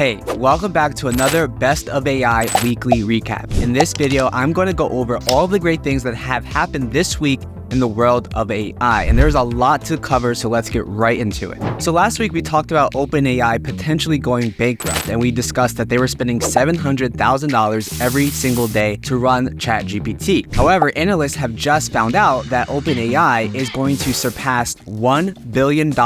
Hey, welcome back to another Best of AI weekly recap. In this video, I'm going to go over all the great things that have happened this week in the world of AI, and there's a lot to cover, so let's get right into it. So last week we talked about OpenAI potentially going bankrupt, and we discussed that they were spending $700,000 every single day to run ChatGPT. However, analysts have just found out that OpenAI is going to surpass $1 billion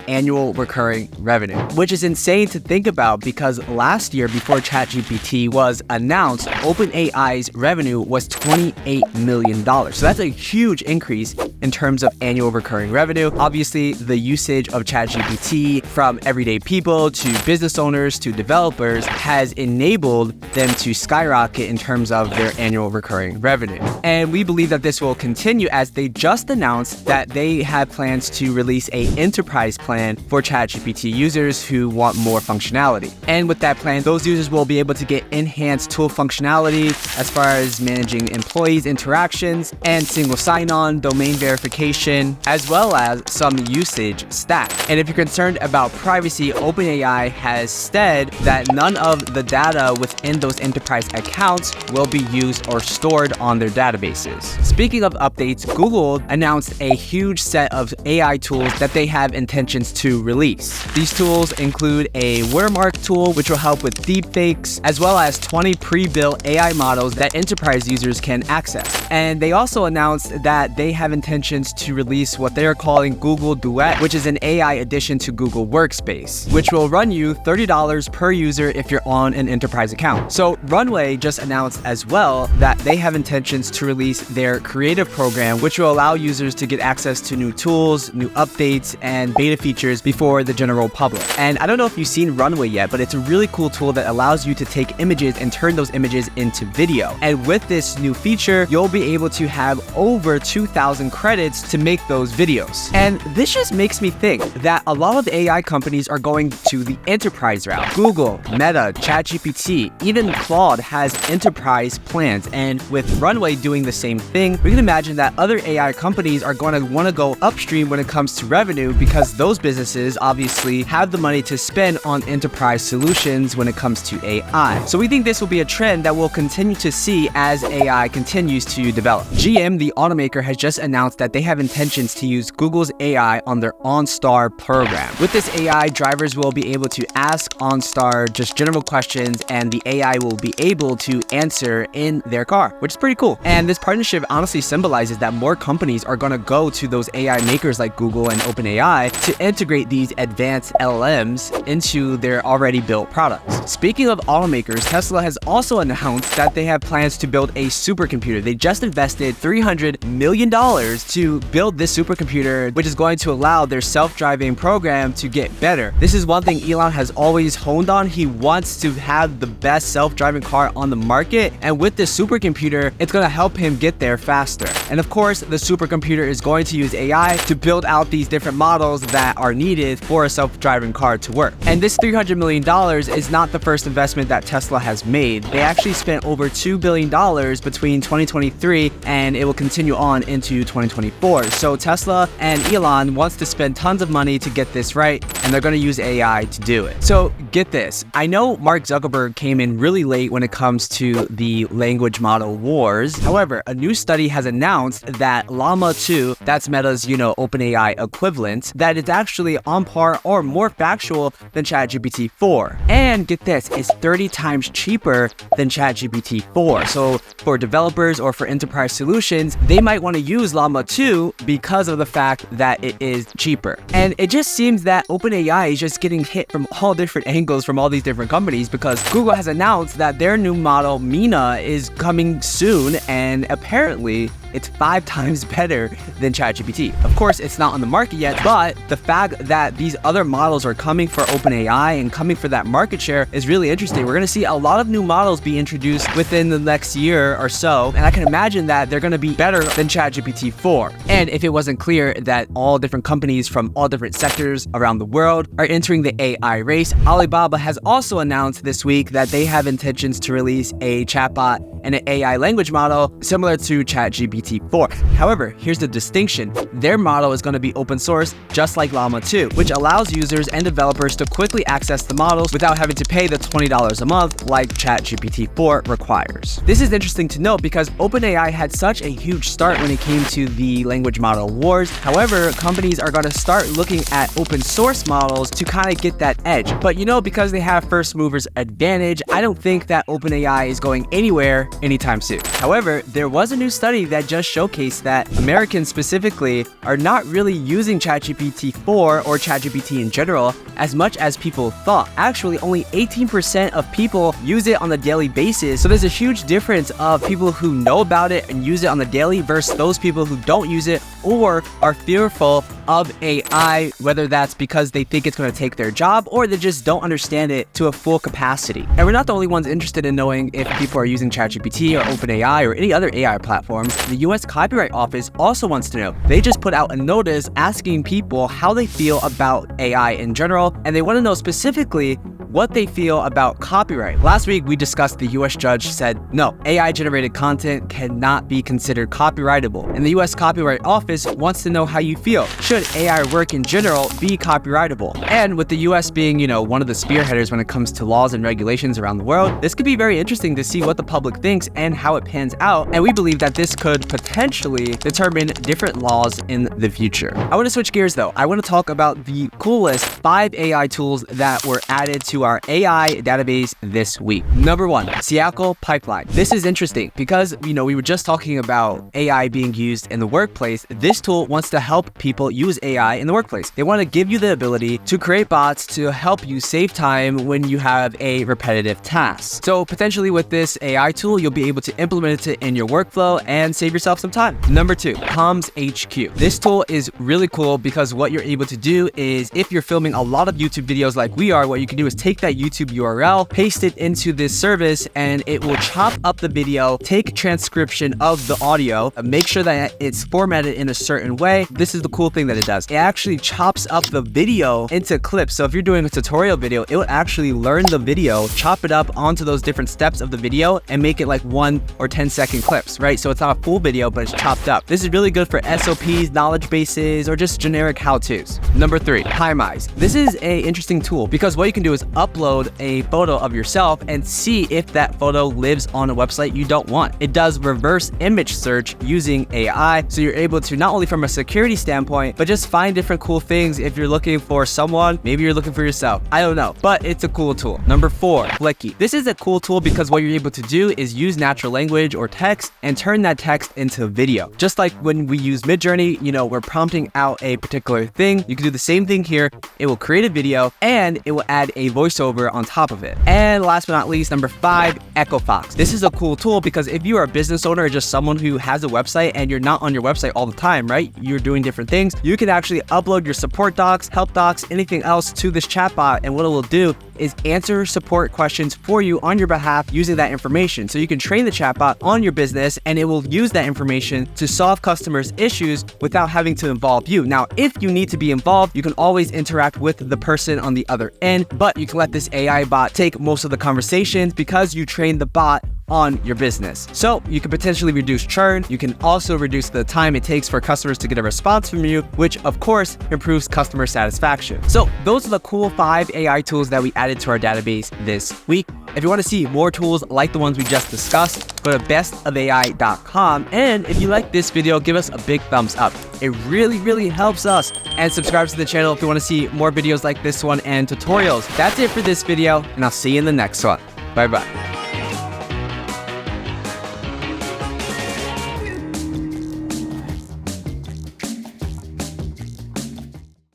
annual recurring revenue, which is insane to think about because last year, before ChatGPT was announced, OpenAI's revenue was $28 million. So that's a huge increase in terms of annual recurring revenue. Obviously, the usage of ChatGPT from everyday people to business owners to developers has enabled them to skyrocket in terms of their annual recurring revenue. And we believe that this will continue as they just announced that they have plans to release an enterprise plan for ChatGPT users who want more functionality. And with that plan, those users will be able to get enhanced tool functionality as far as managing employees' interactions and single sign-on, domain verification, as well as some usage stats. And if you're concerned about privacy, OpenAI has said that none of the data within those enterprise accounts will be used or stored on their databases. Speaking of updates, Google announced a huge set of AI tools that they have intentions to release. These tools include a watermark tool, which will help with deepfakes, as well as 20 pre-built AI models that enterprise users can access. And they also announced that they have intentions to release what they are calling Google Duet, which is an AI addition to Google Workspace, which will run you $30 per user if you're on an enterprise account. So Runway just announced as well that they have intentions to release their creative program, which will allow users to get access to new tools, new updates, and beta features before the general public. And I don't know if you've seen Runway yet, but it's a really cool tool that allows you to take images and turn those images into video. And with this new feature, you'll be able to have over 2,000 credits to make those videos. And this just makes me think that a lot of AI companies are going to the enterprise route. Google, Meta, ChatGPT, even Claude has enterprise plans. And with Runway doing the same thing, we can imagine that other AI companies are going to want to go upstream when it comes to revenue because those businesses obviously have the money to spend on enterprise solutions when it comes to AI. So we think this will be a trend that we'll continue to see as AI continues to develop. GM, the automaker, has just announced that they have intentions to use Google's AI on their OnStar program. With this AI, drivers will be able to ask OnStar just general questions and the AI will be able to answer in their car, which is pretty cool. And this partnership honestly symbolizes that more companies are going to go to those AI makers like Google and OpenAI to integrate these advanced LLMs into their already built products. Speaking of automakers, Tesla has also announced that they have plans to build a supercomputer. They just invested $300 million to build this supercomputer, which is going to allow their self-driving program to get better. This is one thing Elon has always honed on. He wants to have the best self-driving car on the market, and with this supercomputer, it's going to help him get there faster. And of course, the supercomputer is going to use AI to build out these different models that are needed for a self-driving car to work. And this $300 million is not the first investment that Tesla has made. They actually spent over $2 billion between 2023 and it will continue on into 2024. So Tesla and Elon wants to spend tons of money to get this right, and they're going to use AI to do it. So get this. I know Mark Zuckerberg came in really late when it comes to the language model wars. However, a new study has announced that Llama 2, that's Meta's, OpenAI equivalent, that it's actually on par or more factual than ChatGPT 4. And get this, it's 30 times cheaper than ChatGPT 4. So for developers or for enterprise solutions, they might want to use Llama 2 because of the fact that it is cheaper. And it just seems that OpenAI is just getting hit from all different angles from all these different companies because Google has announced that their new model, Mina, is coming soon, and apparently it's 5 times better than ChatGPT. Of course, it's not on the market yet, but the fact that these other models are coming for OpenAI and coming for that market share is really interesting. We're going to see a lot of new models be introduced within the next year or so, and I can imagine that they're going to be better than ChatGPT 4. And if it wasn't clear that all different companies from all different sectors around the world are entering the AI race, Alibaba has also announced this week that they have intentions to release a chatbot and an AI language model similar to ChatGPT ChatGPT-4. However, here's the distinction. Their model is going to be open source, just like Llama 2, which allows users and developers to quickly access the models without having to pay the $20 a month like ChatGPT-4 requires. This is interesting to note because OpenAI had such a huge start when it came to the language model wars. However, companies are going to start looking at open source models to kind of get that edge. But because they have first movers advantage, I don't think that OpenAI is going anywhere anytime soon. However, there was a new study that just showcased that Americans specifically are not really using ChatGPT-4 or ChatGPT in general as much as people thought. Actually, only 18% of people use it on a daily basis. So there's a huge difference of people who know about it and use it on the daily versus those people who don't use it or are fearful of AI, whether that's because they think it's going to take their job or they just don't understand it to a full capacity. And we're not the only ones interested in knowing if people are using ChatGPT or OpenAI or any other AI platforms. The US Copyright Office also wants to know. They just put out a notice asking people how they feel about AI in general, and they want to know specifically what they feel about copyright. Last week, we discussed the US judge said, no, AI-generated content cannot be considered copyrightable. And the US Copyright Office wants to know how you feel. Should AI work in general be copyrightable? And with the US being, one of the spearheaders when it comes to laws and regulations around the world, this could be very interesting to see what the public thinks and how it pans out. And we believe that this could potentially determine different laws in the future. I want to switch gears though. I want to talk about the coolest 5 AI tools that were added to our AI database this week. Number 1, Seattle Pipeline. This is interesting because, we were just talking about AI being used in the workplace. This tool wants to help people use AI in the workplace. They want to give you the ability to create bots to help you save time when you have a repetitive task. So potentially with this AI tool, you'll be able to implement it in your workflow and save yourself some time. Number 2, CommsHQ. This tool is really cool because what you're able to do is if you're filming a lot of YouTube videos like we are, what you can do is take that YouTube URL, paste it into this service, and it will chop up the video, take transcription of the audio, make sure that it's formatted in a certain way. This is the cool thing that it does. It actually chops up the video into clips. So if you're doing a tutorial video, it will actually learn the video, chop it up onto those different steps of the video, and make it like 1 or 10-second clips, right? So it's not a full video, but it's chopped up. This is really good for SOPs, knowledge bases, or just generic how-tos. Number 3, Time-Eyes. This is an interesting tool because what you can do is upload a photo of yourself and see if that photo lives on a website you don't want. It does reverse image search using AI, so you're able to not only from a security standpoint, but just find different cool things if you're looking for someone, maybe you're looking for yourself. I don't know, but it's a cool tool. Number 4, Flicky. This is a cool tool because what you're able to do is use natural language or text and turn that text into video. Just like when we use Midjourney, we're prompting out a particular thing. You can do the same thing here. It will create a video and it will add a voiceover on top of it. And last but not least, number 5, EchoFox. This is a cool tool because if you are a business owner or just someone who has a website and you're not on your website all the time, right? You're doing different things. You can actually upload your support docs, help docs, anything else to this chatbot. And what it will do is answer support questions for you on your behalf using that information. So you can train the chatbot on your business and it will use that information to solve customers' issues without having to involve you. Now, if you need to be involved, you can always interact with the person on the other end, but you can let this AI bot take most of the conversations because you trained the bot on your business. So you can potentially reduce churn. You can also reduce the time it takes for customers to get a response from you, which of course improves customer satisfaction. So those are the cool 5 AI tools that we added to our database this week. If you want to see more tools like the ones we just discussed, go to bestofai.com. And if you like this video, give us a big thumbs up. It really helps us. And subscribe to the channel if you want to see more videos like this one and tutorials. That's it for this video, and I'll see you in the next one. Bye-bye.